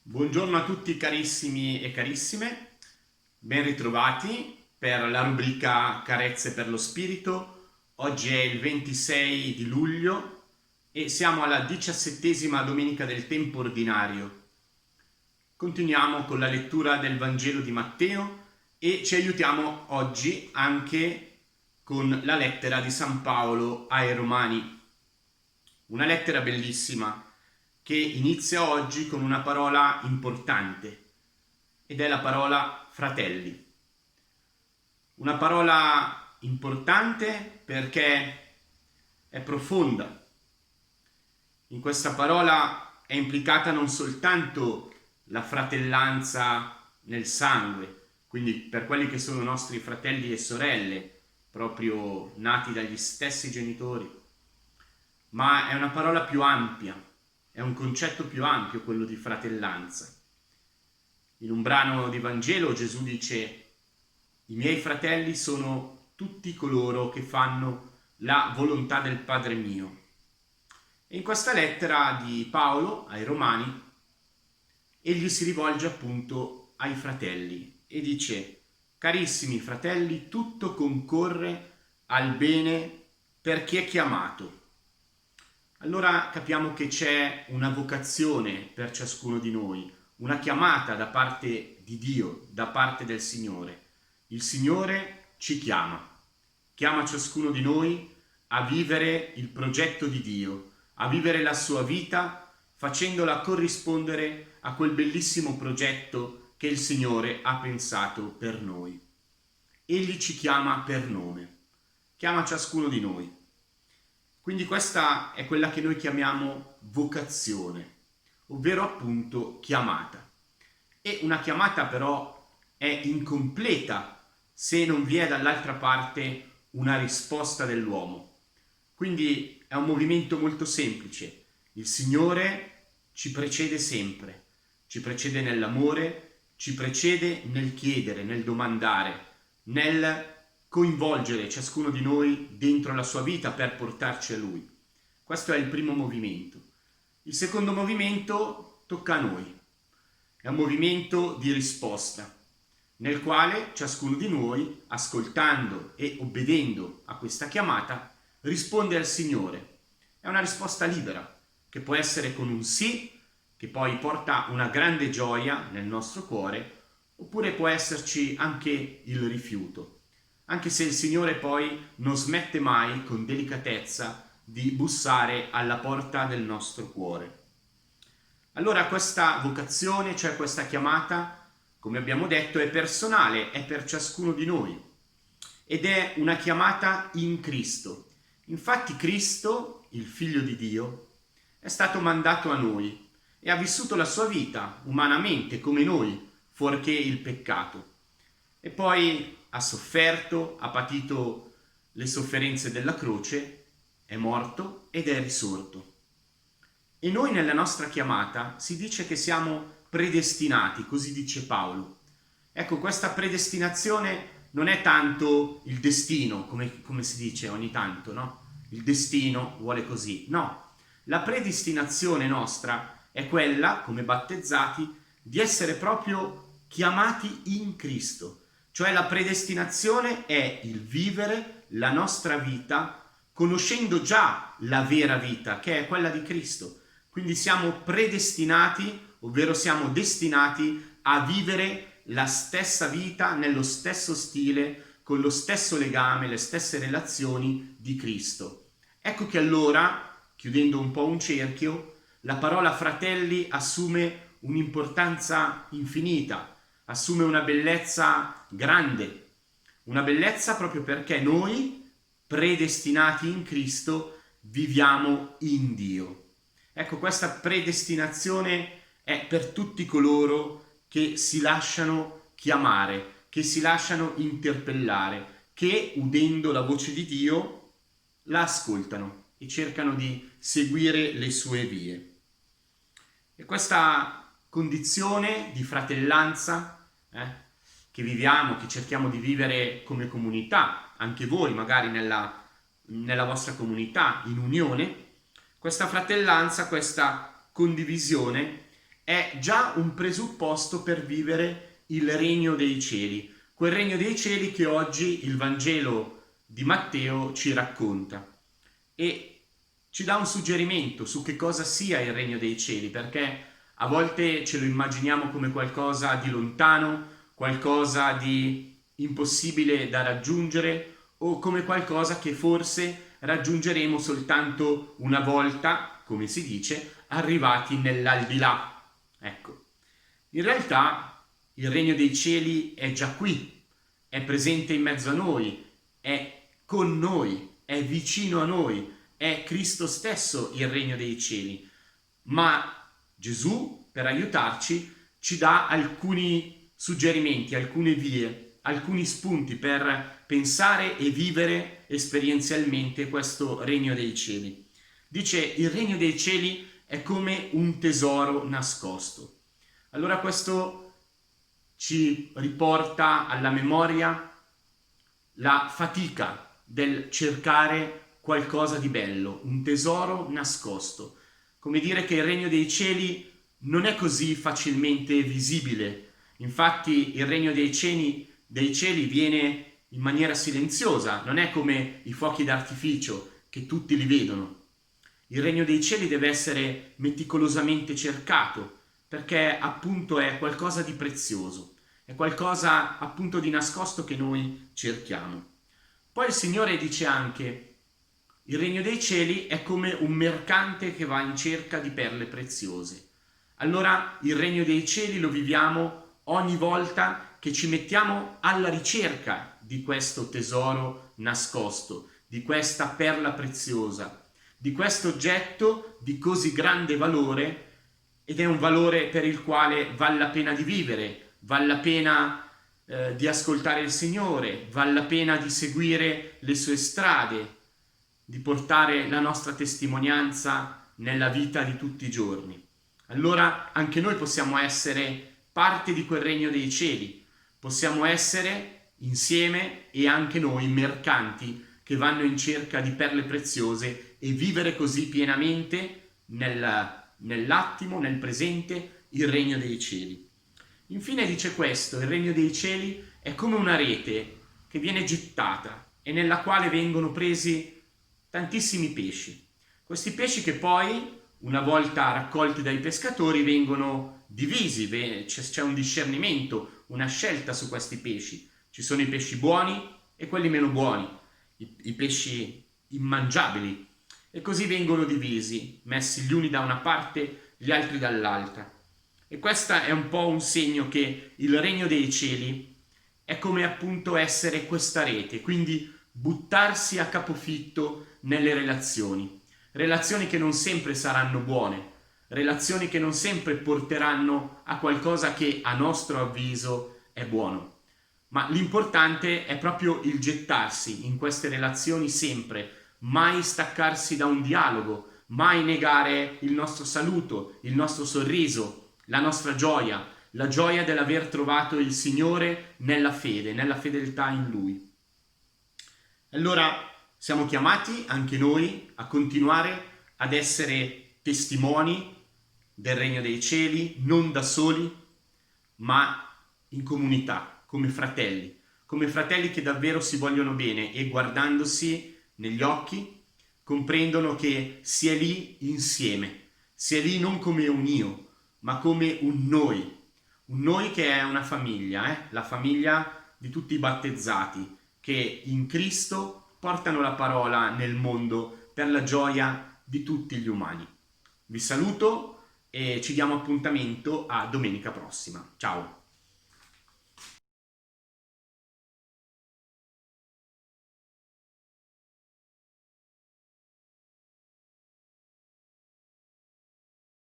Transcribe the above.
Buongiorno a tutti carissimi e carissime, ben ritrovati per la rubrica Carezze per lo Spirito. Oggi è il 26 di luglio e siamo alla 17ª domenica del tempo ordinario. Continuiamo con la lettura del Vangelo di Matteo e ci aiutiamo oggi anche con la lettera di San Paolo ai Romani. Una lettera bellissima che inizia oggi con una parola importante ed è la parola fratelli. Una parola importante perché è profonda. In questa parola è implicata non soltanto la fratellanza nel sangue, quindi per quelli che sono nostri fratelli e sorelle, proprio nati dagli stessi genitori, ma è una parola più ampia, è un concetto più ampio quello di fratellanza. In un brano di Vangelo Gesù dice: i miei fratelli sono tutti coloro che fanno la volontà del Padre mio. E in questa lettera di Paolo ai Romani egli si rivolge appunto ai fratelli e dice: carissimi fratelli, tutto concorre al bene per chi è chiamato. Allora capiamo che c'è una vocazione per ciascuno di noi, una chiamata da parte di Dio, da parte del Signore. Il Signore ci chiama ciascuno di noi a vivere il progetto di Dio, a vivere la sua vita facendola corrispondere a quel bellissimo progetto che il Signore ha pensato per noi. Egli ci chiama per nome, chiama ciascuno di noi. Quindi questa è quella che noi chiamiamo vocazione, ovvero appunto chiamata. E una chiamata però è incompleta se non vi è dall'altra parte una risposta dell'uomo. Quindi è un movimento molto semplice. Il Signore ci precede sempre, ci precede nell'amore, ci precede nel chiedere, nel domandare, nel coinvolgere ciascuno di noi dentro la sua vita per portarci a Lui. Questo è il primo movimento. Il secondo movimento tocca a noi. È un movimento di risposta, nel quale ciascuno di noi, ascoltando e obbedendo a questa chiamata, risponde al Signore. È una risposta libera, che può essere con un sì, che poi porta una grande gioia nel nostro cuore, oppure può esserci anche il rifiuto. Anche se il Signore poi non smette mai con delicatezza di bussare alla porta del nostro cuore. Allora questa vocazione, cioè questa chiamata, come abbiamo detto, è personale, è per ciascuno di noi ed è una chiamata in Cristo. Infatti Cristo, il Figlio di Dio, è stato mandato a noi e ha vissuto la sua vita umanamente come noi, fuorché il peccato. E poi ha sofferto, ha patito le sofferenze della croce, è morto ed è risorto. E noi nella nostra chiamata si dice che siamo predestinati, così dice Paolo. Ecco, questa predestinazione non è tanto il destino, come si dice ogni tanto, no? Il destino vuole così. No, la predestinazione nostra è quella, come battezzati, di essere proprio chiamati in Cristo. Cioè la predestinazione è il vivere la nostra vita conoscendo già la vera vita, che è quella di Cristo. Quindi siamo predestinati, ovvero siamo destinati a vivere la stessa vita nello stesso stile, con lo stesso legame, le stesse relazioni di Cristo. Ecco che allora, chiudendo un po' un cerchio, la parola fratelli assume un'importanza infinita, assume una bellezza grande, una bellezza proprio perché noi, predestinati in Cristo, viviamo in Dio. Ecco, questa predestinazione è per tutti coloro che si lasciano chiamare, che si lasciano interpellare, che udendo la voce di Dio la ascoltano e cercano di seguire le sue vie. E questa condizione di fratellanza che viviamo, che cerchiamo di vivere come comunità, anche voi magari nella vostra comunità, in unione, questa fratellanza, questa condivisione è già un presupposto per vivere il regno dei cieli, quel regno dei cieli che oggi il Vangelo di Matteo ci racconta e ci dà un suggerimento su che cosa sia il regno dei cieli, perché a volte ce lo immaginiamo come qualcosa di lontano, qualcosa di impossibile da raggiungere o come qualcosa che forse raggiungeremo soltanto una volta, come si dice, arrivati nell'aldilà. Ecco, in realtà il regno dei cieli è già qui, è presente in mezzo a noi, è con noi, è vicino a noi, è Cristo stesso il regno dei cieli. Ma Gesù, per aiutarci, ci dà alcuni suggerimenti, alcune vie, alcuni spunti per pensare e vivere esperienzialmente questo regno dei cieli. Dice: il regno dei cieli è come un tesoro nascosto. Allora questo ci riporta alla memoria la fatica del cercare qualcosa di bello, un tesoro nascosto. Come dire che il regno dei cieli non è così facilmente visibile. Infatti il regno dei cieli viene in maniera silenziosa, non è come i fuochi d'artificio che tutti li vedono. Il regno dei cieli deve essere meticolosamente cercato, perché appunto è qualcosa di prezioso, è qualcosa appunto di nascosto che noi cerchiamo. Poi il Signore dice anche: il regno dei cieli è come un mercante che va in cerca di perle preziose. Allora il regno dei cieli lo viviamo ogni volta che ci mettiamo alla ricerca di questo tesoro nascosto, di questa perla preziosa, di questo oggetto di così grande valore, ed è un valore per il quale vale la pena di vivere, vale la pena di ascoltare il Signore, vale la pena di seguire le sue strade, di portare la nostra testimonianza nella vita di tutti i giorni. Allora anche noi possiamo essere parte di quel regno dei cieli, possiamo essere insieme e anche noi mercanti che vanno in cerca di perle preziose e vivere così pienamente nell'attimo, nel presente, il regno dei cieli. Infine dice questo: il regno dei cieli è come una rete che viene gettata e nella quale vengono presi tantissimi pesci. Questi pesci che poi, una volta raccolti dai pescatori, vengono divisi, c'è un discernimento, una scelta su questi pesci. Ci sono i pesci buoni e quelli meno buoni, i pesci immangiabili, e così vengono divisi, messi gli uni da una parte, gli altri dall'altra. E questo è un po' un segno che il regno dei cieli è come appunto essere questa rete, quindi buttarsi a capofitto nelle relazioni che non sempre saranno buone, relazioni che non sempre porteranno a qualcosa che a nostro avviso è buono. Ma l'importante è proprio il gettarsi in queste relazioni sempre, mai staccarsi da un dialogo, mai negare il nostro saluto, il nostro sorriso, la nostra gioia, la gioia dell'aver trovato il Signore nella fede, nella fedeltà in Lui. Allora siamo chiamati anche noi a continuare ad essere testimoni del Regno dei Cieli, non da soli, ma in comunità, come fratelli che davvero si vogliono bene e guardandosi negli occhi comprendono che si è lì insieme, si è lì non come un io, ma come un noi che è una famiglia, la famiglia di tutti i battezzati, che in Cristo portano la parola nel mondo per la gioia di tutti gli umani. Vi saluto e ci diamo appuntamento a domenica prossima. Ciao!